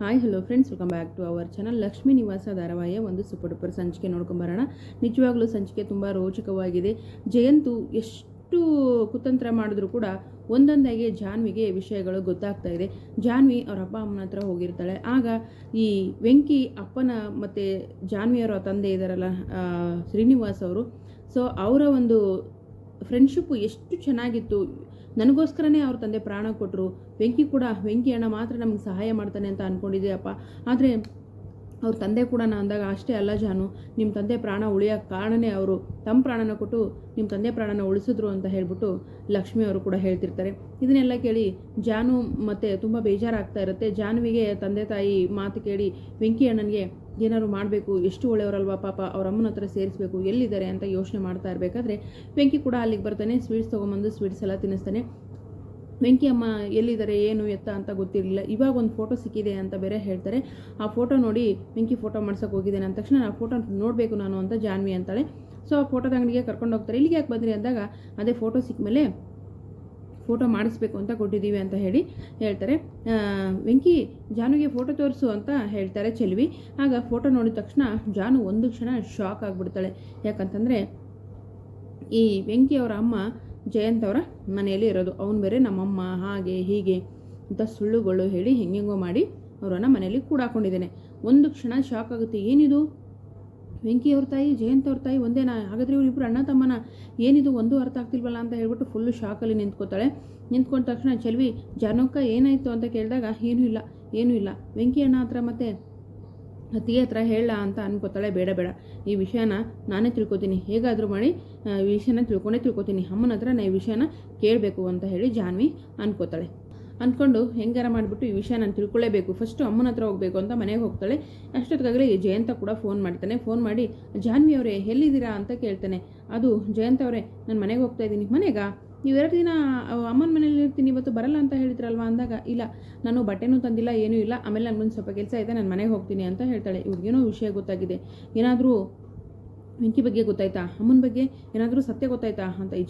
Hi hello friends, welcome back to our channel. Lakshmi Nivasa ಧಾರಾವಾಹಿಯ ಒಂದು super duper ಸಂಚಿಕೆ ನೋಡ್ಕೊಂಬರೋಣ. ನಿಜವಾಗ್ಲೂ ಸಂಚಿಕೆ ತುಂಬ ರೋಚಕವಾಗಿದೆ. ಜಯಂತು ಎಷ್ಟು ಕುತಂತ್ರ ಮಾಡಿದ್ರು ಕೂಡ ಒಂದೊಂದಾಗಿ ಜಾನ್ವಿಗೆ ವಿಷಯಗಳು ಗೊತ್ತಾಗ್ತಾ ಇದೆ. ಜಾನ್ವಿ ಅವ್ರ ಅಪ್ಪ ಅಮ್ಮನ ಹತ್ರ ಹೋಗಿರ್ತಾಳೆ. ಆಗ ಈ ವೆಂಕಿ ಅಪ್ಪನ ಮತ್ತು ಜಾನ್ವಿಯವರ ತಂದೆ ಇದ್ದಾರಲ್ಲ ಶ್ರೀನಿವಾಸ್ ಅವರು, ಸೊ ಅವರ ಒಂದು ಫ್ರೆಂಡ್ಶಿಪ್ಪು ಎಷ್ಟು ಚೆನ್ನಾಗಿತ್ತು. ನನಗೋಸ್ಕರನೇ ಅವ್ರ ತಂದೆ ಪ್ರಾಣ ಕೊಟ್ಟರು. ವೆಂಕಿ ಅಣ್ಣ ಮಾತ್ರ ನಮ್ಗೆ ಸಹಾಯ ಮಾಡ್ತಾನೆ ಅಂತ ಅಂದ್ಕೊಂಡಿದ್ದೆ ಅಪ್ಪ. ಆದರೆ ಅವ್ರ ತಂದೆ ಕೂಡ ನಾನು ಅಂದಾಗ, ಅಷ್ಟೇ ಅಲ್ಲ ಜಾನು, ನಿಮ್ಮ ತಂದೆ ಪ್ರಾಣ ಉಳಿಯೋಕ್ಕೆ ಕಾರಣನೇ ಅವರು ತಮ್ಮ ಪ್ರಾಣನ ಕೊಟ್ಟು ನಿಮ್ಮ ತಂದೆ ಪ್ರಾಣನ ಉಳಿಸಿದ್ರು ಅಂತ ಹೇಳ್ಬಿಟ್ಟು ಲಕ್ಷ್ಮಿ ಅವರು ಕೂಡ ಹೇಳ್ತಿರ್ತಾರೆ. ಇದನ್ನೆಲ್ಲ ಕೇಳಿ ಜಾನು ಮತ್ತೆ ತುಂಬ ಬೇಜಾರಾಗ್ತಾ ಇರುತ್ತೆ. ಜಾನ್ವಿಗೆ ತಂದೆ ತಾಯಿ ಮಾತು ಕೇಳಿ ವೆಂಕಿ ಅಣ್ಣನಿಗೆ ಏನಾದ್ರು ಮಾಡಬೇಕು, ಎಷ್ಟು ಒಳ್ಳೆಯವರಲ್ವಾ ಪಾಪ, ಅವ್ರ ಅಮ್ಮನ ಹತ್ರ ಸೇರಿಸಬೇಕು, ಎಲ್ಲಿದ್ದಾರೆ ಅಂತ ಯೋಚನೆ ಮಾಡ್ತಾ ಇರಬೇಕಾದ್ರೆ ವೆಂಕಿ ಕೂಡ ಅಲ್ಲಿಗೆ ಬರ್ತಾನೆ. ಸ್ವೀಟ್ಸ್ ತೊಗೊಂಬಂದು ಸ್ವೀಟ್ಸ್ ಎಲ್ಲ ತಿನ್ನಿಸ್ತಾನೆ. ವೆಂಕಿ ಅಮ್ಮ ಎಲ್ಲಿದ್ದಾರೆ ಏನು ಎತ್ತ ಅಂತ ಗೊತ್ತಿರಲಿಲ್ಲ. ಇವಾಗ ಒಂದು ಫೋಟೋ ಸಿಕ್ಕಿದೆ ಅಂತ ಬೇರೆ ಹೇಳ್ತಾರೆ. ಆ ಫೋಟೋ ನೋಡಿ ವೆಂಕಿ ಫೋಟೋ ಮಾಡ್ಸೋಕೆ ಹೋಗಿದ್ದೇನೆ ಅಂದ ತಕ್ಷಣ ಆ ಫೋಟೋ ನೋಡಬೇಕು ನಾನು ಅಂತ ಜಾನ್ವಿ ಅಂತಾಳೆ. ಸೊ ಆ ಫೋಟೋದ ಅಂಗಡಿಗೆ ಕರ್ಕೊಂಡು ಹೋಗ್ತಾರೆ. ಇಲ್ಲಿಗೆ ಯಾಕೆ ಬಂದ್ರಿ ಅಂದಾಗ, ಅದೇ ಫೋಟೋ ಸಿಕ್ಕಮೇಲೆ ಫೋಟೋ ಮಾಡಿಸ್ಬೇಕು ಅಂತ ಕೊಟ್ಟಿದ್ದೀವಿ ಅಂತ ಹೇಳ್ತಾರೆ. ವೆಂಕಿ ಜಾನುಗೆ ಫೋಟೋ ತೋರಿಸು ಅಂತ ಹೇಳ್ತಾರೆ ಚೆಲ್ವಿ. ಆಗ ಫೋಟೋ ನೋಡಿದ ತಕ್ಷಣ ಜಾನು ಒಂದು ಕ್ಷಣ ಶಾಕ್ ಆಗಿಬಿಡ್ತಾಳೆ. ಯಾಕಂತಂದರೆ ಈ ವೆಂಕಿ ಅವರ ಅಮ್ಮ ಜಯಂತ್ ಅವರ ಮನೆಯಲ್ಲಿ ಇರೋದು, ಅವನು ಬೇರೆ ನಮ್ಮಮ್ಮ ಹಾಗೆ ಹೀಗೆ ಅಂತ ಸುಳ್ಳುಗಳು ಹೇಳಿ ಹೆಂಗೆಂಗೋ ಮಾಡಿ ಅವರನ್ನು ಮನೆಯಲ್ಲಿ ಕೂಡಾಕೊಂಡಿದ್ದೇನೆ. ಒಂದು ಕ್ಷಣ ಶಾಕ್ ಆಗುತ್ತೆ. ಏನಿದು, ವೆಂಕಿ ಅವ್ರ ತಾಯಿ ಜಯಂತ್ ಅವ್ರ ತಾಯಿ ಒಂದೇನಾ? ಹಾಗಾದರೆ ಇವರಿಬ್ಬರು ಅಣ್ಣ ತಮ್ಮನ, ಏನಿದು ಒಂದು ಅರ್ಥ ಆಗ್ತಿಲ್ವಲ್ಲ ಅಂತ ಹೇಳ್ಬಿಟ್ಟು ಫುಲ್ಲು ಶಾಕಲ್ಲಿ ನಿಂತ್ಕೋತಾಳೆ. ನಿಂತ್ಕೊಂಡ ತಕ್ಷಣ ಚೆಲ್ವಿ, ಜಾನಕ್ಕ ಏನಾಯಿತು ಅಂತ ಕೇಳಿದಾಗ, ಏನೂ ಇಲ್ಲ ವೆಂಕಿ ಅಣ್ಣ ಹತ್ರ ಮತ್ತೆ ಅತ್ತಿಗೆ ಹತ್ರ ಹೇಳ ಅಂತ ಅನ್ಕೋತಾಳೆ. ಬೇಡ ಈ ವಿಷಯನ ನಾನೇ ತಿಳ್ಕೊತೀನಿ, ಹೇಗಾದರೂ ಮಾಡಿ ಈ ವಿಷಯನ ತಿಳ್ಕೊತೀನಿ, ಅಮ್ಮನ ಹತ್ರ ನಾನು ಈ ವಿಷಯನ ಕೇಳಬೇಕು ಅಂತ ಹೇಳಿ ಜಾನ್ವಿ ಅನ್ಕೋತಾಳೆ. ಅಂದ್ಕೊಂಡು ಹೆಂಗಾರ ಮಾಡಿಬಿಟ್ಟು ಈ ವಿಷಯ ನಾನು ತಿಳ್ಕೊಳ್ಳೇಬೇಕು, ಫಸ್ಟು ಅಮ್ಮನ ಹತ್ರ ಹೋಗಬೇಕು ಅಂತ ಮನೆಗೆ ಹೋಗ್ತಾಳೆ. ಅಷ್ಟೊತ್ತಿಗಾಗಲೇ ಜಯಂತ ಕೂಡ ಫೋನ್ ಮಾಡ್ತಾನೆ. ಫೋನ್ ಮಾಡಿ, ಜಾನ್ವಿ ಅವರೇ ಎಲ್ಲಿದ್ದೀರಾ ಅಂತ ಕೇಳ್ತಾನೆ. ಅದು ಜಯಂತ್ ಅವರೇ, ನಾನು ಮನೆಗೆ ಹೋಗ್ತಾ ಇದ್ದೀನಿ. ಮನೆಗಾ? ನೀವು 2 ದಿನ ಅಮ್ಮನ ಮನೇಲಿ ಇರ್ತೀನಿ, ಇವತ್ತು ಬರಲ್ಲ ಅಂತ ಹೇಳಿದ್ರಲ್ವಾ ಅಂದಾಗ, ಇಲ್ಲ ನಾನು ಬಟ್ಟೆನೂ ತಂದಿಲ್ಲ, ಏನೂ ಇಲ್ಲ, ಆಮೇಲೆ ನನಗೊಂದು ಸ್ವಲ್ಪ ಕೆಲಸ ಇದೆ, ನಾನು ಮನೆಗೆ ಹೋಗ್ತೀನಿ ಅಂತ ಹೇಳ್ತಾಳೆ. ಇವ್ರಿಗೇನೋ ವಿಷಯ ಗೊತ್ತಾಗಿದೆ, ಏನಾದರೂ ವೆಂಕಿ ಬಗ್ಗೆ ಗೊತ್ತಾಯ್ತಾ, ಅಮ್ಮನ ಬಗ್ಗೆ ಏನಾದರೂ ಸತ್ಯ ಗೊತ್ತಾಯ್ತಾ ಅಂತ. ಈ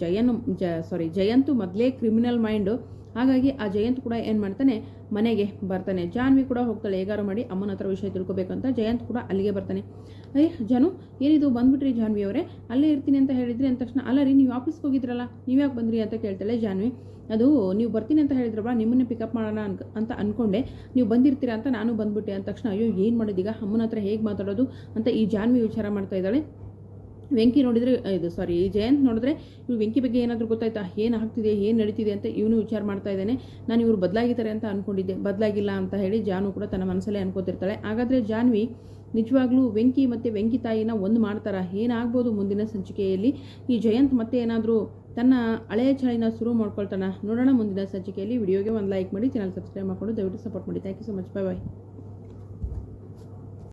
ಜಯಂತು ಮೊದಲೇ ಕ್ರಿಮಿನಲ್ ಮೈಂಡು. ಹಾಗಾಗಿ ಆ ಜಯಂತ್ ಕೂಡ ಏನು ಮಾಡ್ತಾನೆ, ಮನೆಗೆ ಬರ್ತಾನೆ. ಜಾನ್ವಿ ಕೂಡ ಹೋಗ್ತಾಳೆ, ಹೇಗಾರು ಮಾಡಿ ಅಮ್ಮನ ಹತ್ರ ವಿಷಯ ತಿಳ್ಕೊಬೇಕಂತ. ಜಯಂತ್ ಕೂಡ ಅಲ್ಲಿಗೆ ಬರ್ತಾನೆ. ಜಾನು ಏನಿದು ಬಂದುಬಿಟ್ರಿ ಜಾನ್ವಿ ಅವರೇ, ಅಲ್ಲೇ ಇರ್ತೀನಿ ಅಂತ ಹೇಳಿದ್ರಿ ಅಂದ ತಕ್ಷಣ, ಅಲ್ಲ ರೀ ನೀವು ಆಫೀಸ್ಗೆ ಹೋಗಿದ್ರಲ್ಲ, ನೀವ್ಯಾಕೆ ಬಂದ್ರಿ ಅಂತ ಕೇಳ್ತಾಳೆ ಜಾನ್ವಿ. ಅದು ನೀವು ಬರ್ತೀನಿ ಅಂತ ಹೇಳಿದ್ರಲ್ಲ, ನಿಮ್ಮನ್ನೇ ಪಿಕಪ್ ಮಾಡೋಣ ಅಂತ ಅಂದ್ಕೊಂಡೆ, ನೀವು ಬಂದಿರ್ತೀರಾ ಅಂತ ನಾನು ಬಂದ್ಬಿಟ್ಟೆ ಅಂದ ತಕ್ಷಣ, ಅಯ್ಯೋ ಏನು ಮಾಡೋದೀಗ, ಅಮ್ಮನ ಹತ್ರ ಹೇಗೆ ಮಾತಾಡೋದು ಅಂತ ಈ ಜಾನ್ವಿ ವಿಚಾರ ಮಾಡ್ತಾ ಇದ್ದಾಳೆ. ವೆಂಕಿ ನೋಡಿದರೆ ಈ ಜಯಂತ್ ನೋಡಿದ್ರೆ ಇವ್ರು ವೆಂಕಿ ಬಗ್ಗೆ ಏನಾದರೂ ಗೊತ್ತಾಯ್ತಾ, ಏನು ಆಗ್ತಿದೆ ಏನು ನಡೀತಿದೆ ಅಂತ ಇವನು ವಿಚಾರ ಮಾಡ್ತಾ ಇದ್ದಾನೆ. ನಾನು ಇವರು ಬದಲಾಗಿದ್ದಾರೆ ಅಂತ ಅಂದ್ಕೊಂಡಿದ್ದೆ, ಬದಲಾಗಿಲ್ಲ ಅಂತ ಹೇಳಿ ಜಾನು ಕೂಡ ತನ್ನ ಮನಸ್ಸಲ್ಲೇ ಅನ್ಕೋತಿರ್ತಾಳೆ. ಹಾಗಾದರೆ ಜಾನ್ವಿ ನಿಜವಾಗ್ಲೂ ವೆಂಕಿ ಮತ್ತು ವೆಂಕಿ ತಾಯಿನ ಒಂದು ಮಾಡ್ತಾರಾ? ಏನಾಗ್ಬೋದು ಮುಂದಿನ ಸಂಚಿಕೆಯಲ್ಲಿ? ಈ ಜಯಂತ್ ಮತ್ತೆ ಏನಾದರೂ ತನ್ನ ಹಳೆಯ ಚಾಳಿನ ಶುರು ಮಾಡ್ಕೊಳ್ತಾನ? ನೋಡೋಣ ಮುಂದಿನ ಸಂಚಿಕೆಯಲ್ಲಿ. ವಿಡಿಯೋಗೆ ಒಂದು ಲೈಕ್ ಮಾಡಿ, ಚಾನಲ್ ಸಬ್ಸ್ಕ್ರೈಬ್ ಮಾಡಿಕೊಂಡು ದಯವಿಟ್ಟು ಸಪೋರ್ಟ್ ಮಾಡಿ. Thank you so much. Bye.